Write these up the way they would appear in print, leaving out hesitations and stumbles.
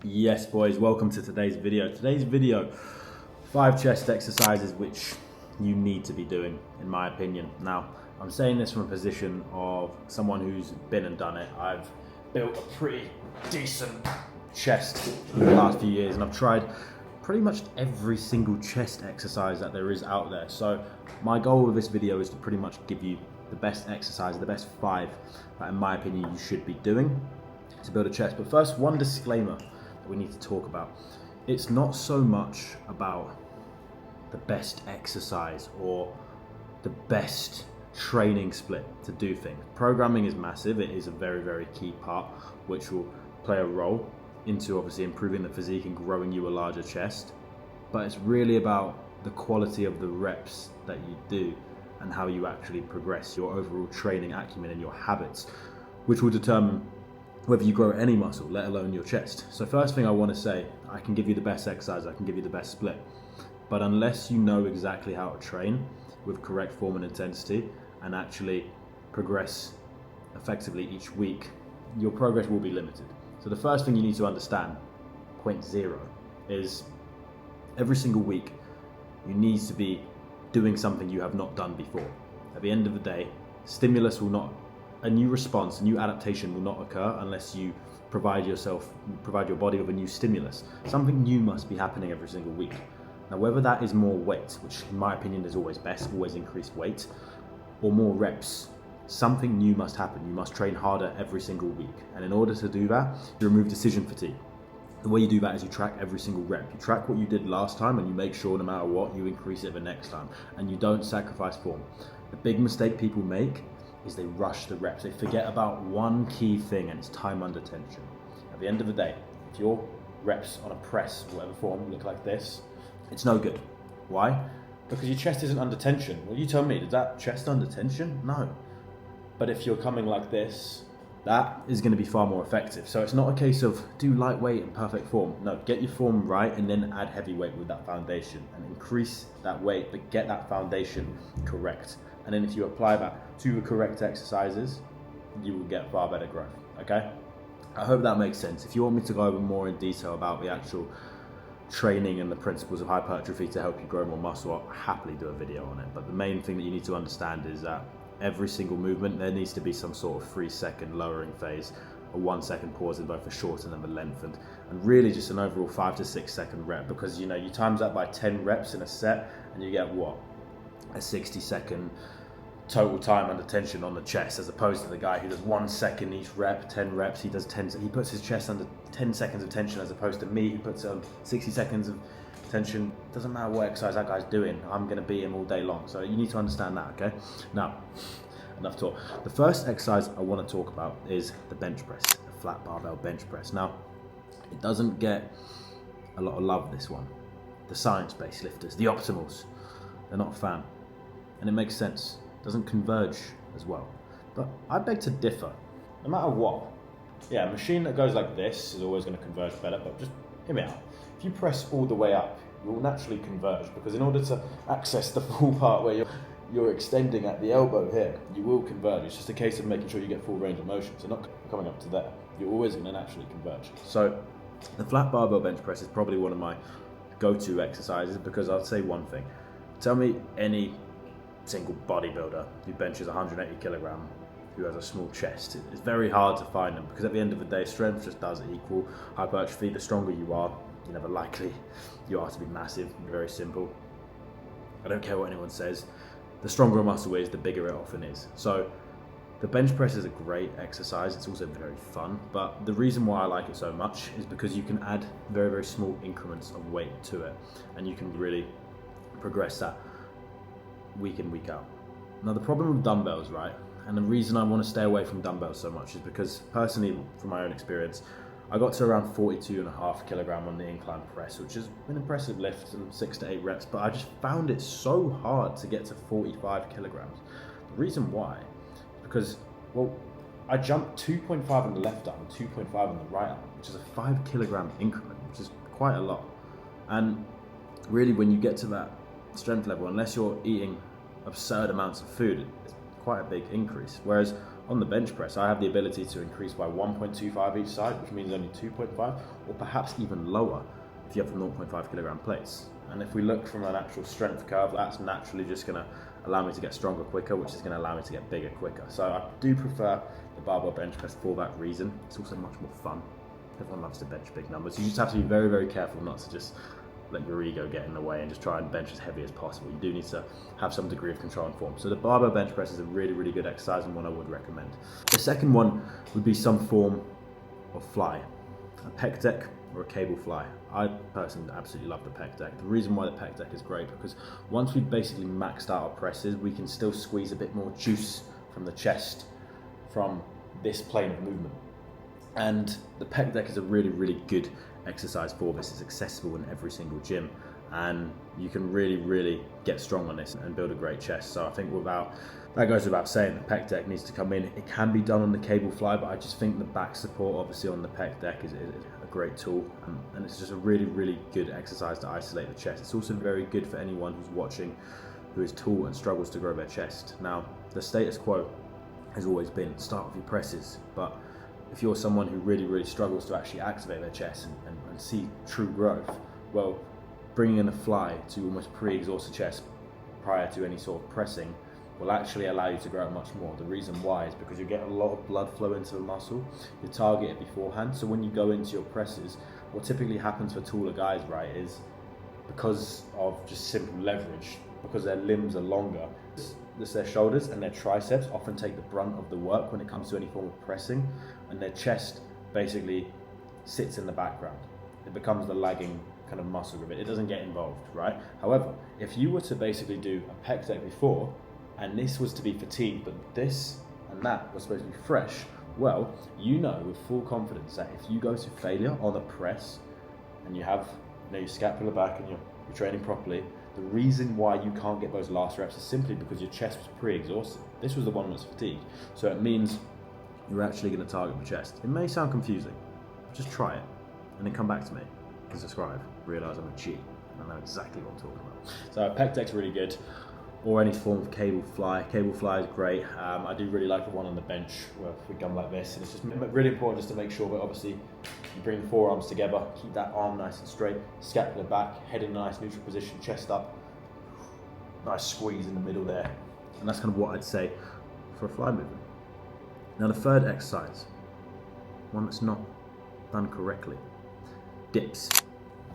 Yes, boys, welcome to today's video. Today's video, 5 chest exercises which you need to be doing, in my opinion. Now, I'm saying this from a position of someone who's been and done it. I've built a pretty decent chest in the last few years, and I've tried pretty much every single chest exercise that there is out there. So my goal with this video is to pretty much give you the best exercise, the best 5 that in my opinion you should be doing to build a chest. But first, one disclaimer that we need to talk about. It's not so much about the best exercise or the best training split to do things. Programming is massive. It is a very, very key part which will play a role into obviously improving the physique and growing you a larger chest. But it's really about the quality of the reps that you do and how you actually progress your overall training acumen and your habits, which will determine whether you grow any muscle, let alone your chest. So first thing I want to say, I can give you the best exercise, I can give you the best split, but unless you know exactly how to train with correct form and intensity and actually progress effectively each week, your progress will be limited. So the first thing you need to understand, point 0, is every single week you need to be doing something you have not done before. At the end of the day, stimulus will not, a new response, a new adaptation will not occur unless you provide your body with a new stimulus. Something new must be happening every single week. Now, whether that is more weight, which in my opinion is always best, always increase weight, or more reps, something new must happen. You must train harder every single week. And in order to do that, you remove decision fatigue. The way you do that is you track every single rep. You track what you did last time and you make sure no matter what, you increase it the next time. And you don't sacrifice form. The big mistake people make is they rush the reps. They forget about one key thing, and it's time under tension. At the end of the day, if your reps on a press, whatever form, look like this, it's no good. Why? Because your chest isn't under tension. Well, you tell me, is that chest under tension? No. But if you're coming like this, that is going to be far more effective. So it's not a case of do lightweight and perfect form. No, get your form right and then add heavy weight with that foundation and increase that weight, but get that foundation correct. And then if you apply that to the correct exercises, you will get far better growth, okay? I hope that makes sense. If you want me to go over more in detail about the actual training and the principles of hypertrophy to help you grow more muscle, I'll happily do a video on it. But the main thing that you need to understand is that every single movement, there needs to be some sort of 3-second lowering phase, a 1-second pause in both the shorten and the length, and really just an overall 5 to 6 second rep, because you know, you times that by 10 reps in a set and you get what? A 60-second total time under tension on the chest, as opposed to the guy who does 1 second each rep, 10 reps, he puts his chest under 10 seconds of tension, as opposed to me who puts on 60 seconds of tension. Doesn't matter what exercise that guy's doing, I'm going to beat him all day long. So you need to understand that, okay? Now, enough talk. The first exercise I want to talk about is the bench press, the flat barbell bench press. Now, it doesn't get a lot of love, this one. The science-based lifters, the optimals, they're not a fan. And it makes sense. It doesn't converge as well. But I beg to differ. No matter what. Yeah, a machine that goes like this is always going to converge better, but just hear me out. If you press all the way up, you will naturally converge, because in order to access the full part where you're extending at the elbow here, you will converge. It's just a case of making sure you get full range of motion. So not coming up to there, you're always going to naturally converge. So the flat barbell bench press is probably one of my go-to exercises, because I'll say one thing. Tell me any single bodybuilder who benches 180 kilogram who has a small chest. It's very hard to find them, because at the end of the day, strength just does equal hypertrophy. The stronger you are, you're never likely you are to be massive. Very simple. I don't care what anyone says. The stronger a muscle is, the bigger it often is. So the bench press is a great exercise. It's also very fun. But the reason why I like it so much is because you can add very, very small increments of weight to it, and you can really progress that week in, week out. Now, the problem with dumbbells, right? And the reason I want to stay away from dumbbells so much is because, personally, from my own experience, I got to around 42.5 kilogram on the incline press, which is an impressive lift and 6 to 8 reps, but I just found it so hard to get to 45 kilograms. The reason why is because, well, I jumped 2.5 on the left arm, 2.5 on the right arm, which is a 5 kilogram increment, which is quite a lot. And really, when you get to that strength level, unless you're eating absurd amounts of food, it's quite a big increase. Whereas On the bench press, I have the ability to increase by 1.25 each side, which means only 2.5, or perhaps even lower if you have the 0.5 kilogram plates. And if we look from an actual strength curve, that's naturally just going to allow me to get stronger quicker, which is going to allow me to get bigger quicker. So I do prefer the barbell bench press for that reason. It's also much more fun. Everyone loves to bench big numbers. You just have to be very, very careful not to just let your ego get in the way and just try and bench as heavy as possible. You do need to have some degree of control and form. So the barbell bench press is a really, really good exercise and one I would recommend. The second one would be some form of fly, a pec deck or a cable fly. I personally absolutely love the pec deck. The reason why the pec deck is great, because once we've basically maxed out our presses, we can still squeeze a bit more juice from the chest from this plane of movement. And the pec deck is a really, really good exercise for this. It's accessible in every single gym, and you can really, really get strong on this and build a great chest. So I think that goes without saying, the pec deck needs to come in. It can be done on the cable fly, but I just think the back support obviously on the pec deck is a great tool, and it's just a really, really good exercise to isolate the chest. It's also very good for anyone who's watching who is tall and struggles to grow their chest. Now, the status quo has always been start with your presses, but if you're someone who really, really struggles to actually activate their chest and see true growth, well, bringing in a fly to almost pre-exhaust the chest prior to any sort of pressing will actually allow you to grow much more. The reason why is because you get a lot of blood flow into the muscle. You target it beforehand, so when you go into your presses, what typically happens for taller guys, right, is because of just simple leverage, because their limbs are longer, their shoulders and their triceps often take the brunt of the work when it comes to any form of pressing, and their chest basically sits in the background. It becomes the lagging kind of muscle group. It doesn't get involved, right? However, if you were to basically do a pec deck before, and this was to be fatigued, but this and that was supposed to be fresh, well, you know with full confidence that if you go to failure on a press and you have your scapula back and you're training properly, the reason why you can't get those last reps is simply because your chest was pre-exhausted. This was the one that's fatigued. So it means you're actually going to target the chest. It may sound confusing. Just try it and then come back to me and subscribe. Realise I'm a G and I know exactly what I'm talking about. So pec deck's really good, or any form of cable fly. Cable fly is great. I do really like the one on the bench where we gun like this, and it's just really important just to make sure that obviously you bring the forearms together, keep that arm nice and straight, scapula back, head in a nice neutral position, chest up, nice squeeze in the middle there. And that's kind of what I'd say for a fly movement. Now the third exercise, one that's not done correctly, dips.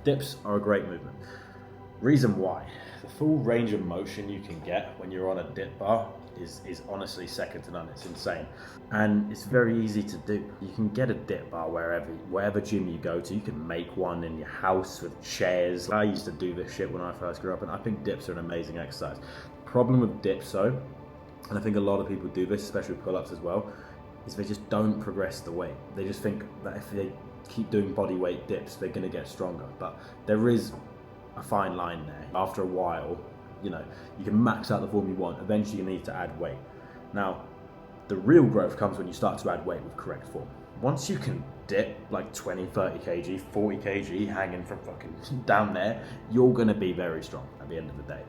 Dips are a great movement. Reason why, the full range of motion you can get when you're on a dip bar is honestly second to none. It's insane, and it's very easy to do. You can get a dip bar wherever gym you go to. You can make one in your house with chairs. I used to do this shit when I first grew up, and I think dips are an amazing exercise. The problem with dips though, and I think a lot of people do this, especially with pull-ups as well, is they just don't progress the weight. They just think that if they keep doing body weight dips, they're going to get stronger, but there is a fine line there. After a while, you know, you can max out the form you want. Eventually you need to add weight. Now, the real growth comes when you start to add weight with correct form. Once you can dip like 20, 30 kg, 40 kg hanging from fucking down there, you're gonna be very strong at the end of the day.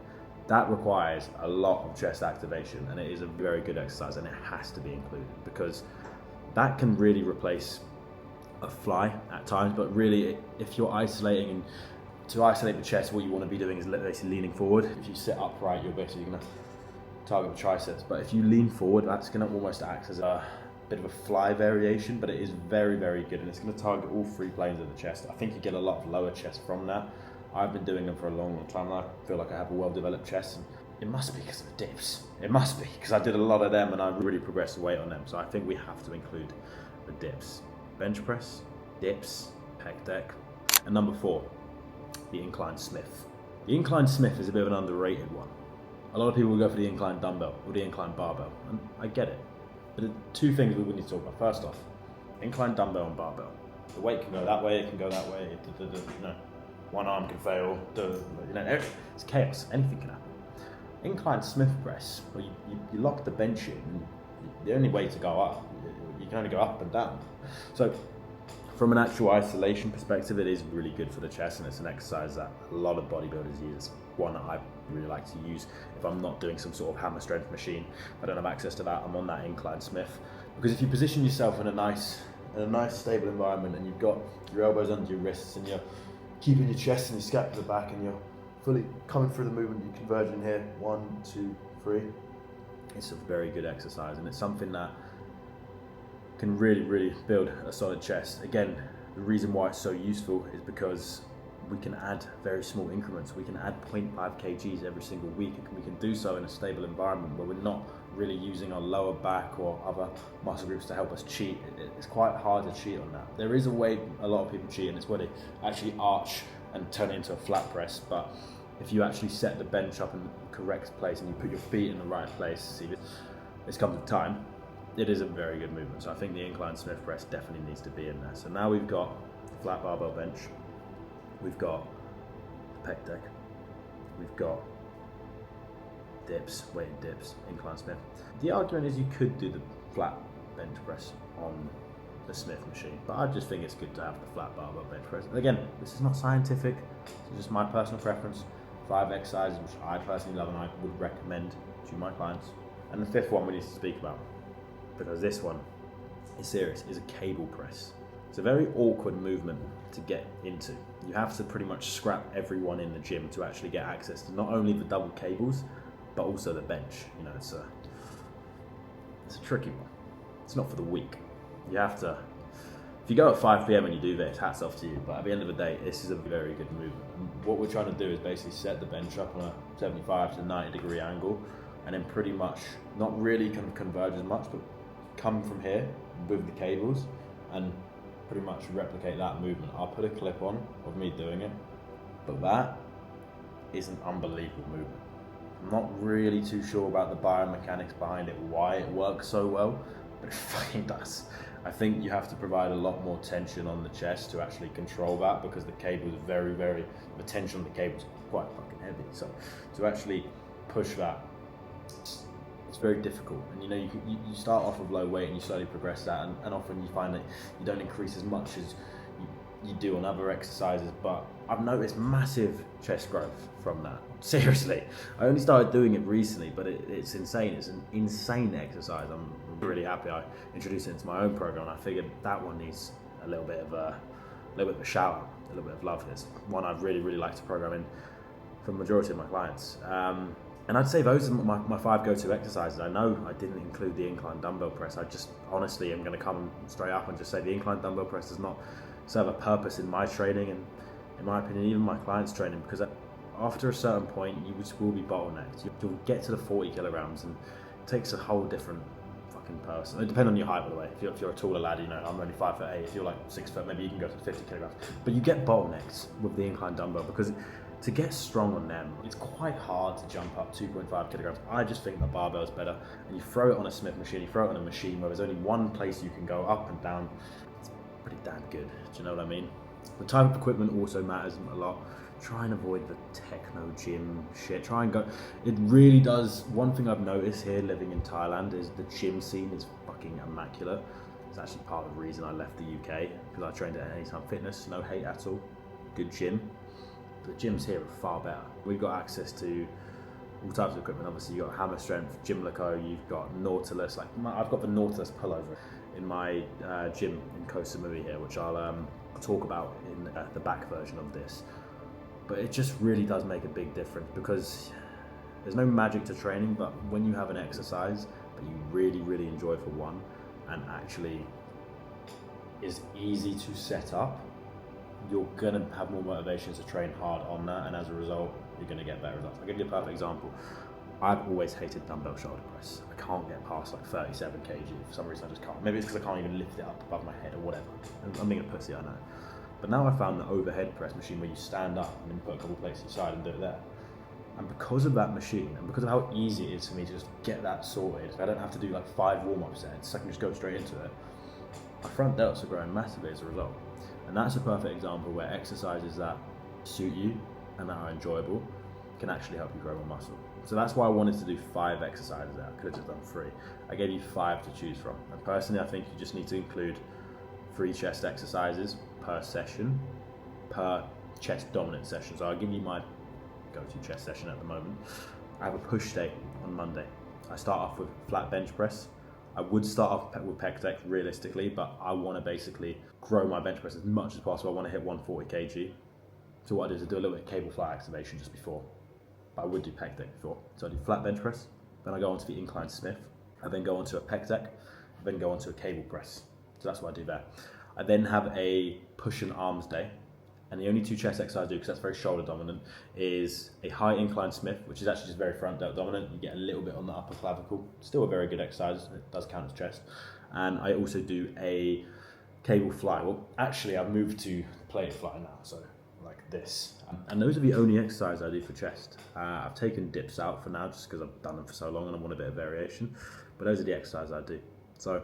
That requires a lot of chest activation, and it is a very good exercise, and it has to be included because that can really replace a fly at times. But really, if you're isolating, and to isolate the chest, what you want to be doing is basically leaning forward. If you sit upright, you're basically going to target the triceps. But if you lean forward, that's going to almost act as a bit of a fly variation, but it is very, very good, and it's going to target all three planes of the chest. I think you get a lot of lower chest from that. I've been doing them for a long, long time, and I feel like I have a well-developed chest. And it must be because of the dips. It must be because I did a lot of them, and I really progressed the weight on them. So I think we have to include the dips. Bench press, dips, pec deck, and number 4, the incline Smith. The incline Smith is a bit of an underrated one. A lot of people will go for the incline dumbbell or the incline barbell, and I get it. But two things we need to talk about. First off, incline dumbbell and barbell. The weight can go that way, it can go that way. You know, one arm can fail. You know, it's chaos. Anything can happen. Incline Smith press, well, you lock the bench in, and the only way to go up, you can only go up and down. So From an actual isolation perspective, it is really good for the chest, and it's an exercise that a lot of bodybuilders use. One that I really like to use if I'm not doing some sort of hammer strength machine. I don't have access to that, I'm on that incline Smith. Because if you position yourself in a nice stable environment, and you've got your elbows under your wrists, and you're keeping your chest and your scapula back, and you're fully coming through the movement, you converge in here, 1, 2, 3. It's a very good exercise, and it's something that can really build a solid chest. Again, the reason why it's so useful is because we can add very small increments. We can add 0.5 kgs every single week, and we can do so in a stable environment where we're not really using our lower back or other muscle groups to help us cheat. It's quite hard to cheat on that. There is a way a lot of people cheat, and it's where they actually arch and turn it into a flat press. But if you actually set the bench up in the correct place and you put your feet in the right place, see, this comes with time, it is a very good movement. So I think the incline Smith press definitely needs to be in there. So now we've got the flat barbell bench, we've got the pec deck, we've got dips, weighted dips, incline Smith. The argument is you could do the flat bench press on the Smith machine, but I just think it's good to have the flat barbell bench press. Again, this is not scientific, it's just my personal preference. 5 exercises which I personally love and I would recommend to my clients. And the 5th one we need to speak about, because this one is serious, is a cable press. It's a very awkward movement to get into. You have to pretty much scrap everyone in the gym to actually get access to not only the double cables, but also the bench. You know, it's a tricky one. It's not for the weak. You have to, if you go at 5 p.m. and you do this, hats off to you, but at the end of the day, this is a very good movement. And what we're trying to do is basically set the bench up on a 75 to 90 degree angle, and then pretty much not really kind of converge as much, but come from here with the cables and pretty much replicate that movement. I'll put a clip on of me doing it, but that is an unbelievable movement. I'm not really too sure about the biomechanics behind it, why it works so well, but it fucking does. I think you have to provide a lot more tension on the chest to actually control that, because the cable is the tension on the cable is quite fucking heavy. So to actually push that, it's very difficult. And you know, you start off with low weight and you slowly progress that, and often you find that you don't increase as much as you do on other exercises, but I've noticed massive chest growth from that. Seriously, I only started doing it recently, but it's insane. It's an insane exercise. I'm really happy I introduced it into my own program. I figured that one needs a little bit of a shout out, a little bit of love. It's one I've really like to program in for the majority of my clients. And I'd say those are my 5 go-to exercises. I know I didn't include the incline dumbbell press. I just honestly am going to come straight up and just say the incline dumbbell press does not serve a purpose in my training, and in my opinion even my clients' training, because after a certain point you just will be bottlenecked. You'll get to the 40 kilograms and it takes a whole different fucking person. It depends on your height, by the way. If you're a taller lad, you know, I'm only 5'8". If you're like 6 foot, maybe you can go to 50 kilograms. But you get bottlenecks with the incline dumbbell, because to get strong on them, it's quite hard to jump up 2.5 kilograms. I just think the barbell is better, and you throw it on a Smith machine, you throw it on a machine where there's only one place you can go up and down. It's pretty damn good. Do you know what I mean? The type of equipment also matters a lot. Try and avoid the techno gym shit. Try and go, it really does. One thing I've noticed here living in Thailand is the gym scene is fucking immaculate. It's actually part of the reason I left the UK, because I trained at Anytime Fitness, no hate at all, good gym. But the gyms here are far better. We've got access to all types of equipment. Obviously you've got Hammer Strength, Gymloco, you've got Nautilus. I've got the Nautilus pullover in my gym in Koh Samui here, which I'll talk about in the back version of this. But it just really does make a big difference, because there's no magic to training, but when you have an exercise that you really enjoy for one, and actually is easy to set up, you're gonna have more motivation to train hard on that, and as a result, you're gonna get better results. I'll give you a perfect example. I've always hated dumbbell shoulder press. I can't get past like 37 kg. For some reason I just can't. Maybe it's because I can't even lift it up above my head or whatever. I'm being a pussy, I know. But now I found the overhead press machine where you stand up and then put a couple plates aside and do it there. And because of that machine, and because of how easy it is for me to just get that sorted, I don't have to do like 5 warm-up sets, I can just go straight into it. My front delts are growing massively as a result. And that's a perfect example where exercises that suit you and that are enjoyable can actually help you grow more muscle. So that's why I wanted to do 5 exercises there. I could have just done 3. I gave you 5 to choose from. And personally, I think you just need to include 3 chest exercises per session, per chest dominant session. So I'll give you my go-to chest session at the moment. I have a push day on Monday. I start off with flat bench press. I would start off with pec deck realistically, but I want to basically grow my bench press as much as possible. I want to hit 140 kg. So what I do is I do a little bit of cable fly activation just before, but I would do pec deck before. So I do flat bench press, then I go onto the incline Smith, I then go onto a pec deck, I then go onto a cable press. So that's what I do there. I then have a push and arms day, and the only 2 chest exercises I do, because that's very shoulder dominant, is a high incline Smith, which is actually just very front delt dominant. You get a little bit on the upper clavicle. Still a very good exercise. It does count as chest. And I also do a cable fly. Well, actually, I've moved to plate fly now, so like this. And those are the only exercises I do for chest. I've taken dips out for now, just because I've done them for so long and I want a bit of variation. But those are the exercises I do. So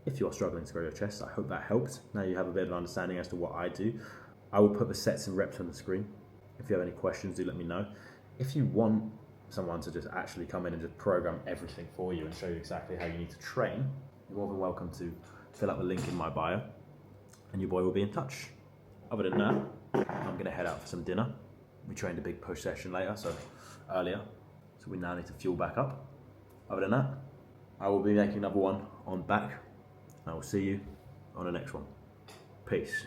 if you're struggling to grow your chest, I hope that helped. Now you have a bit of understanding as to what I do. I will put the sets and reps on the screen. If you have any questions, do let me know. If you want someone to just actually come in and just program everything for you and show you exactly how you need to train, you're more than welcome to fill out the link in my bio and your boy will be in touch. Other than that, I'm gonna head out for some dinner. We trained a big push session earlier, so we now need to fuel back up. Other than that, I will be making another one on back. I will see you on the next one. Peace.